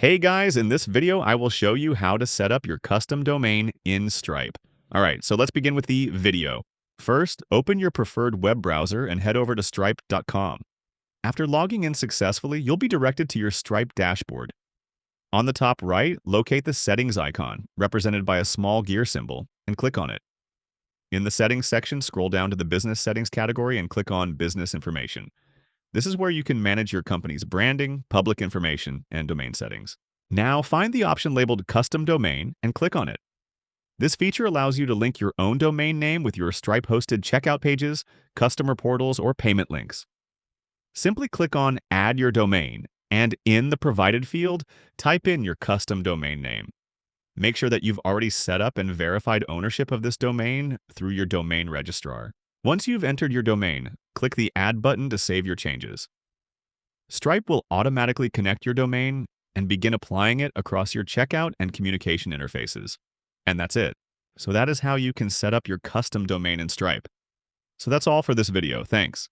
Hey guys, in this video, I will show you how to set up your custom domain in Stripe. All right, so let's begin with the video. First, open your preferred web browser and head over to stripe.com. After logging in successfully, you'll be directed to your Stripe dashboard. On the top right, locate the settings icon, represented by a small gear symbol, and click on it. In the settings section, scroll down to the business settings category and click on business information. This is where you can manage your company's branding, public information, and domain settings. Now find the option labeled Custom Domain and click on it. This feature allows you to link your own domain name with your Stripe-hosted checkout pages, customer portals, or payment links. Simply click on Add Your Domain, and in the provided field, type in your custom domain name. Make sure that you've already set up and verified ownership of this domain through your domain registrar. Once you've entered your domain, click the Add button to save your changes. Stripe will automatically connect your domain and begin applying it across your checkout and communication interfaces. And that's it. So that is how you can set up your custom domain in Stripe. So that's all for this video. Thanks.